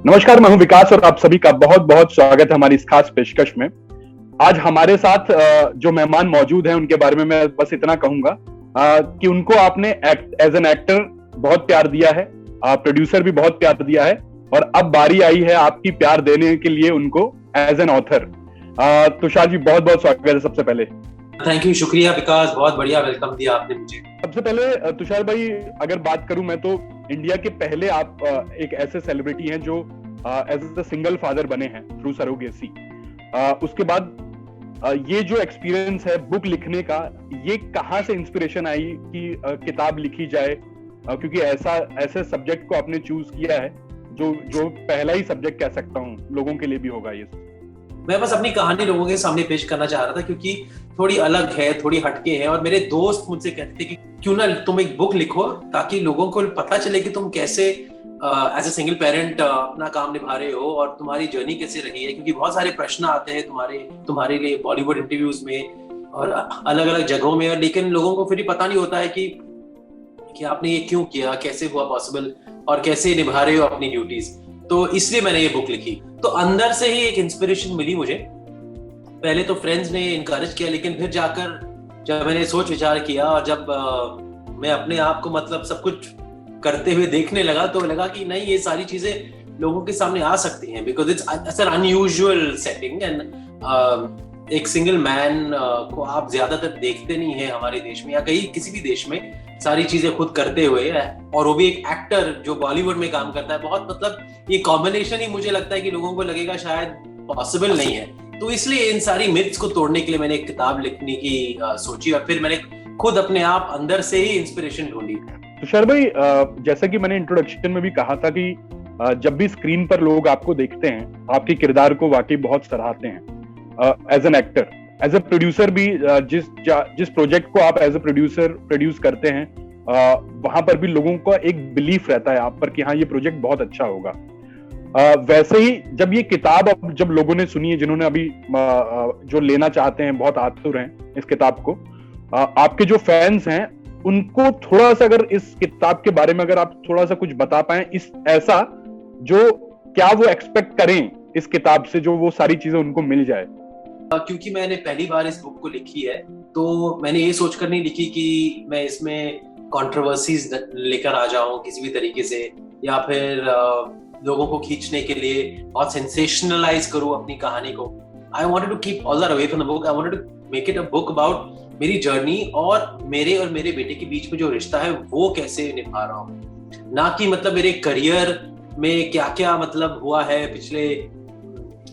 नमस्कार, मैं हूं विकास और आप सभी का बहुत बहुत स्वागत है हमारी इस खास पेशकश में। आज हमारे साथ जो मेहमान मौजूद हैं उनके बारे में मैं बस इतना कहूंगा कि उनको आपने एज एन एक्टर बहुत प्यार दिया है, प्रोड्यूसर भी बहुत प्यार दिया है और अब बारी आई है आपकी प्यार देने के लिए उनको as an author. Tushar ji, बहुत बहुत स्वागत है सबसे पहले। थैंक यू, शुक्रिया विकास, बहुत बढ़िया वेलकम दिया आपने मुझे। सबसे पहले तुषार भाई, अगर बात करूं मैं तो इंडिया के पहले आप एक ऐसे सेलिब्रिटी हैं जो एज अ सिंगल फादर बने हैं थ्रू सरोगेसी। उसके बाद ये जो एक्सपीरियंस है बुक लिखने का, ये कहाँ से इंस्पिरेशन आई कि किताब लिखी जाए, क्योंकि ऐसे सब्जेक्ट को आपने चूज किया है जो पहला ही सब्जेक्ट कह सकता हूँ लोगों के लिए भी होगा ये। मैं बस अपनी कहानी लोगों के सामने पेश करना चाह रहा था क्योंकि थोड़ी अलग है, थोड़ी हटके है, और मेरे दोस्त मुझसे कहते थे कि क्यों ना तुम एक बुक लिखो ताकि लोगों को पता चले कि तुम कैसे एज ए सिंगल पेरेंट अपना काम निभा रहे हो और तुम्हारी जर्नी कैसे रही है। क्योंकि बहुत सारे प्रश्न आते हैं तुम्हारे लिए बॉलीवुड इंटरव्यूज में और अलग अलग जगहों में, लेकिन लोगों को फिर भी पता नहीं होता है कि आपने ये क्यों किया, कैसे हुआ पॉसिबल और कैसे निभा रहे हो अपनी ड्यूटीज। तो इसलिए मैंने ये बुक लिखी। तो अंदर से ही एक इंस्पिरेशन मिली मुझे। पहले तो फ्रेंड्स ने इनकरेज किया, लेकिन फिर जाकर जब मैंने सोच विचार किया और जब मैं अपने आप को मतलब सब कुछ करते हुए देखने लगा तो लगा कि नहीं, ये सारी चीजें लोगों के सामने आ सकती हैं, because it's an unusual setting and एक सिंगल मैन को आप ज्यादातर देखते नहीं है हमारे देश में या किसी भी देश में सारी चीजें खुद करते हुए, और वो भी एक एक्टर जो बॉलीवुड में काम करता है। बहुत मतलब ये कॉम्बिनेशन ही मुझे लगता है कि लोगों को लगेगा शायद पॉसिबल नहीं है। तो इसलिए इन सारी मिथ्स को तोड़ने के लिए मैंने एक किताब लिखने की सोची और फिर मैंने खुद अपने आप अंदर से ही इंस्पिरेशन ढूंढी। तुषार भाई, जैसा कि मैंने इंट्रोडक्शन में भी कहा था कि जब भी स्क्रीन पर लोग आपको देखते हैं, आपके किरदार को वाकई बहुत सराहते हैं as an actor, as a producer भी। जिस प्रोजेक्ट को आप एज अ प्रोड्यूसर प्रोड्यूस करते हैं, वहां पर भी लोगों का एक बिलीफ रहता है आप पर कि हाँ, ये प्रोजेक्ट बहुत अच्छा होगा। वैसे ही जब ये किताब अब जब लोगों ने सुनी है, जिन्होंने अभी जो लेना चाहते हैं, बहुत आतुर हैं इस किताब को, आपके जो फैंस हैं उनको थोड़ा सा अगर इस किताब के बारे में अगर आप थोड़ा सा कुछ बता पाएं, इस ऐसा जो क्या वो एक्सपेक्ट करें इस किताब से, जो वो सारी चीजें उनको मिल जाए। क्योंकि मैंने पहली बार इस बुक को लिखी है तो मैंने ये सोचकर नहीं लिखी कि मैं इसमें कंट्रोवर्सीज लेकर आ जाऊं किसी भी तरीके से, या फिर लोगों को खींचने के लिए बहुत सेंसेशनलाइज करूं अपनी कहानी को। I wanted to keep all that away from the book. I wanted to make it a book about मेरी जर्नी और मेरे बेटे के बीच में जो रिश्ता है वो कैसे निभा रहा हूँ, ना कि मतलब मेरे करियर में क्या क्या मतलब हुआ है पिछले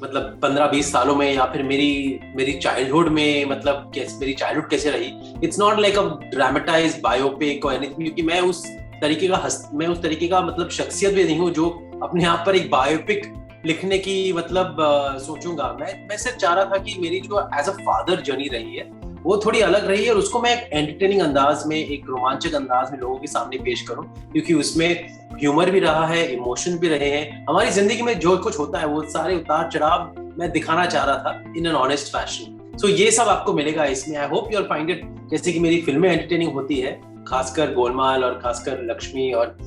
मतलब 15-20 सालों में, या फिर मेरी चाइल्डहुड में मतलब मेरी चाइल्डहुड कैसे रही। It's not like a dramatised biopic और एनीथिंग, क्योंकि मैं उस तरीके का मतलब शख्सियत भी नहीं हूँ जो अपने आप पर एक बायोपिक लिखने की मतलब सोचूंगा। मैं सिर्फ चाह रहा था कि मेरी जो एज अ फादर जर्नी रही है वो थोड़ी अलग रही है और उसको मैं एक एंटरटेनिंग अंदाज में, एक रोमांचक अंदाज में लोगों के सामने पेश करूं, क्योंकि उसमें ह्यूमर भी रहा है, इमोशन भी रहे हैं। हमारी जिंदगी में जो कुछ होता है वो सारे उतार चढ़ाव मैं दिखाना चाह रहा था इन एन ऑनेस्ट फैशन। सो ये सब आपको मिलेगा इसमें। I hope you will find it. जैसे कि मेरी फिल्में एंटरटेनिंग होती है, खासकर गोलमाल और खासकर लक्ष्मी और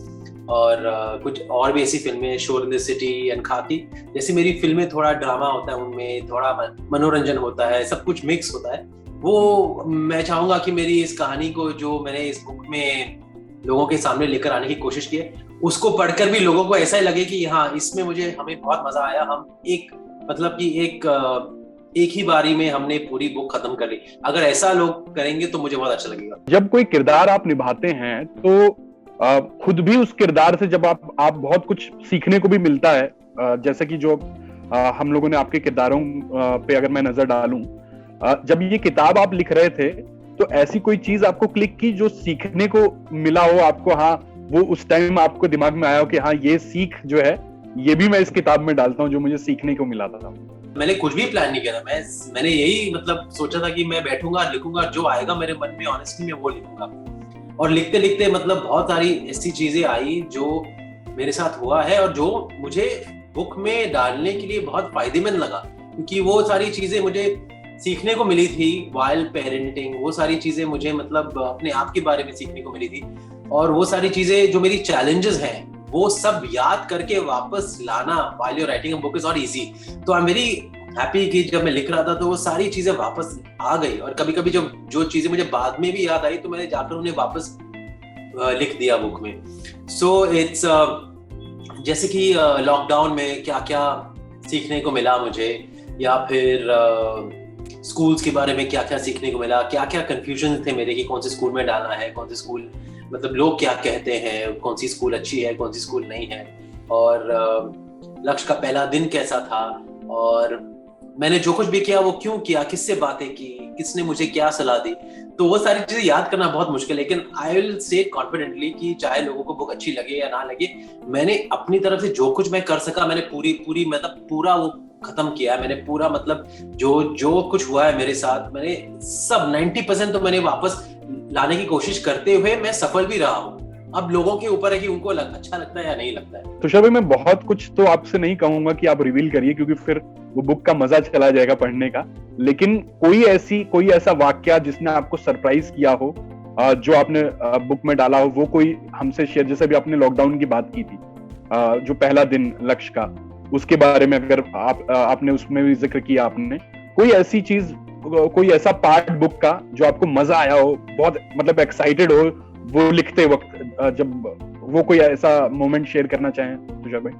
कुछ और भी ऐसी फिल्में, शोर इन द सिटी एंड खाकी जैसी मेरी फिल्में, थोड़ा ड्रामा होता है उनमें, थोड़ा मनोरंजन होता है, सब कुछ मिक्स होता है। वो मैं चाहूंगा कि मेरी इस कहानी को जो मैंने इस बुक में लोगों के सामने लेकर आने की कोशिश की है, उसको पढ़कर भी लोगों को ऐसा ही लगे कि हाँ, इसमें हमें बहुत मजा आया। हम एक ही बारी में हमने पूरी बुक खत्म कर ली। अगर ऐसा लोग करेंगे तो मुझे बहुत अच्छा लगेगा। जब कोई किरदार आप निभाते हैं तो खुद भी उस किरदार से जब आप बहुत कुछ सीखने को भी मिलता है। जैसे कि जो हम लोगों ने आपके किरदारों पे अगर मैं नजर डालूं, जब ये किताब आप लिख रहे थे तो ऐसी कोई चीज आपको क्लिक की जो सीखने को मिला हो आपको? हाँ, वो उस टाइम आपको दिमाग में आया हो कि हाँ, ये सीख जो है ये भी मैं इस किताब में डालता हूँ, जो मुझे सीखने को मिला था। मैंने कुछ भी प्लान नहीं किया था। मैंने यही मतलब सोचा था कि मैं बैठूंगा, लिखूंगा, जो आएगा मेरे मन में ऑनेस्टली मैं वो लिखूंगा। और लिखते लिखते मतलब बहुत सारी ऐसी चीजें आई जो मेरे साथ हुआ है और जो मुझे बुक में डालने के लिए बहुत फायदेमंद लगा, क्योंकि वो सारी चीजें मुझे सीखने को मिली थी। वाइल्ड पेरेंटिंग, वो सारी चीजें मुझे मतलब अपने आप के बारे में सीखने को मिली थी। और वो सारी चीजें जो मेरी चैलेंजेस हैं वो सब याद करके वापस लाना while you're writing a book is not easy. तो I'm very happy कि जब मैं लिख रहा था तो वो सारी चीजें वापस आ गई, और कभी-कभी जो चीजें मुझे बाद में भी याद आई तो मैंने जाकर उन्हें वापस लिख दिया बुक में. So it's जैसे कि लॉकडाउन में क्या-क्या सीखने को मिला मुझे, या फिर स्कूल्स के बारे में क्या-क्या सीखने को मिला, क्या-क्या कंफ्यूजन थे मेरे कि कौन से स्कूल में डालना है, कौन से स्कूल, मतलब लोग क्या कहते हैं, कौन सी स्कूल अच्छी है, कौन सी स्कूल नहीं है, और लक्ष्य का पहला दिन कैसा था, और मैंने जो कुछ भी किया वो क्यों किया, किससे बातें की, किसने मुझे क्या सलाह दी. तो वो सारी चीजें याद करना बहुत मुश्किल है, लेकिन आई विल से कॉन्फिडेंटली कि चाहे लोगों को बुक अच्छी लगे या ना लगे, मैंने अपनी तरफ से जो कुछ मैं कर सका मैंने पूरी मतलब पूरा वो खत्म किया. मैंने पूरा मतलब जो कुछ हुआ है मेरे साथ, मैंने सब 90% तो मैंने वापस लाने की कोशिश करते हुए मैं सफल भी रहा हूँ. अब लोगों के ऊपर है कि उनको अच्छा लगता है या नहीं लगता है. तुषार भाई, मैं बहुत कुछ तो आपसे नहीं कहूंगा कि आप रिवील करिए, क्योंकि फिर वो बुक का मजा चला जाएगा पढ़ने का. लेकिन कोई ऐसा वाक्या जिसने आपको सरप्राइज किया हो, जो आपने बुक में डाला हो, वो कोई हमसे शेयर. जैसे भी आपने लॉकडाउन की बात की थी, जो पहला दिन लक्ष्य का, उसके बारे में अगर आपने उसमें भी जिक्र किया आपने, कोई ऐसी चीज, कोई ऐसा पार्ट बुक का जो आपको मजा आया हो, बहुत मतलब एक्साइटेड हो वो लिखते वक्त, जब वो कोई ऐसा मोमेंट शेयर करना चाहें तुषार भाई.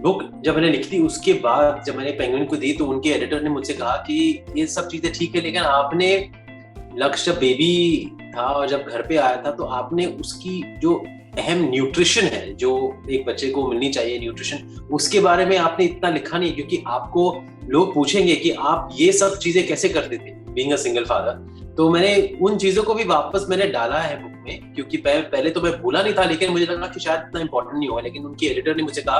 बुक जब मैंने लिखी थी उसके बाद जब मैंने पेंगुइन को दी तो उनके एडिटर ने मुझसे कहा कि ये सब चीजें ठीक है, लेकिन आपने लक्ष्य बेबी था और जब घर पे आया था तो आपने उसकी जो अहम न्यूट्रिशन है, जो एक बच्चे को मिलनी चाहिए न्यूट्रिशन, उसके बारे में आपने इतना लिखा नहीं, क्योंकि आपको लोग पूछेंगे कि आप ये सब चीजें कैसे करते थे बीइंग अ सिंगल फादर. तो मैंने उन चीजों को भी वापस मैंने डाला है बुक में, क्योंकि पहले तो मैं भूला नहीं था, लेकिन मुझे लगा कि शायद इतना इंपॉर्टेंट नहीं होगा. लेकिन उनके एडिटर ने मुझे कहा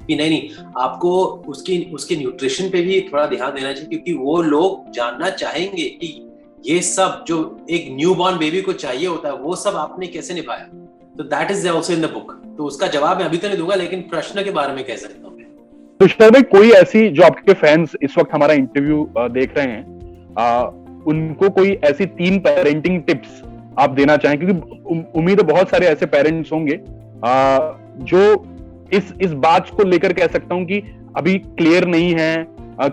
कि नहीं, आपको उसके न्यूट्रिशन पे भी थोड़ा ध्यान देना चाहिए, क्योंकि वो लोग जानना चाहेंगे कि ये सब जो एक न्यूबॉर्न बेबी को चाहिए होता है वो सब आपने कैसे निभाया. तो that is also in the book. तो उसका जवाब मैं अभी तो नहीं दूंगा, लेकिन प्रश्न के बारे में कह सकता हूँ. तुषार भाई, कोई ऐसी, जो आपके फैंस इस वक्त हमारा इंटरव्यू देख रहे हैं, उनको कोई ऐसी 3 पेरेंटिंग टिप्स आप देना चाहें, क्योंकि उम्मीद है बहुत सारे ऐसे पेरेंट्स होंगे जो इस बात को लेकर कह सकता हूं कि अभी क्लियर नहीं है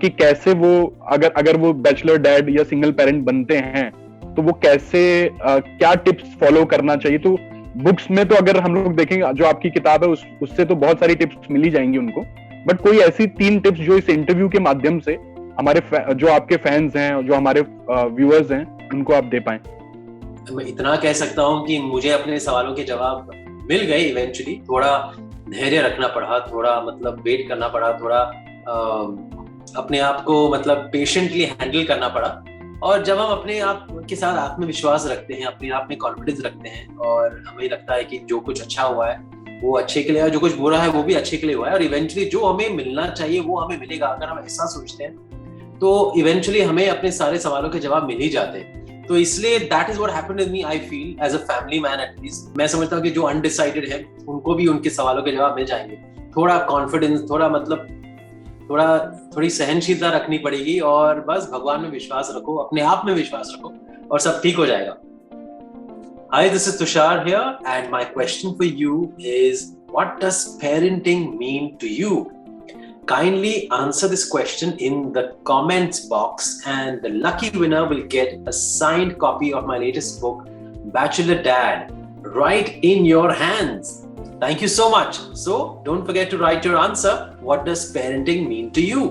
कि कैसे वो अगर वो बैचलर डैड या सिंगल पेरेंट बनते हैं तो वो कैसे क्या टिप्स फॉलो करना चाहिए. तो बुक्स में तो अगर हम लोग देखेंगे, जो आपकी किताब है उससे तो बहुत सारी टिप्स मिल ही जाएंगी उनको, बट कोई ऐसी 3 टिप्स जो इस इंटरव्यू के माध्यम से हमारे जो आपके फैंस हैं, जो हमारे व्यूअर्स हैं, उनको आप दे पाएं. मैं इतना कह सकता हूं कि मुझे अपने सवालों के जवाब मिल गए इवेंचुअली. थोड़ा धैर्य रखना पड़ा, थोड़ा मतलब वेट करना पड़ा, थोड़ा अपने आप को मतलब पेशेंटली हैंडल करना पड़ा. और जब हम अपने आप के साथ आत्मविश्वास रखते हैं, अपने आप में कॉन्फिडेंस रखते हैं, और हमें लगता है कि जो कुछ अच्छा हुआ है वो अच्छे के लिए है, जो कुछ बुरा है वो भी अच्छे के लिए हुआ है, और इवेंचुअली जो हमें मिलना चाहिए वो हमें मिलेगा. अगर हम ऐसा सोचते हैं तो इवेंचुअली हमें अपने सारे सवालों के जवाब मिल ही जाते हैं. तो इसलिए that is what happened with me. I feel as a family man, at least मैं समझता हूँ कि जो अनडिसाइडेड है उनको भी उनके सवालों के जवाब मिल जाएंगे. थोड़ा कॉन्फिडेंस, थोड़ी सहनशीलता रखनी पड़ेगी, और बस भगवान में विश्वास रखो, अपने आप में विश्वास रखो, और सब ठीक हो जाएगा. Hi, this is Tushar here, and my question for you is, what does parenting mean to you? Kindly answer this question in the comments box, and the lucky winner will get a signed copy of my latest book, Bachelor Dad, right in your hands. Thank you so much. So don't forget to write your answer. What does parenting mean to you?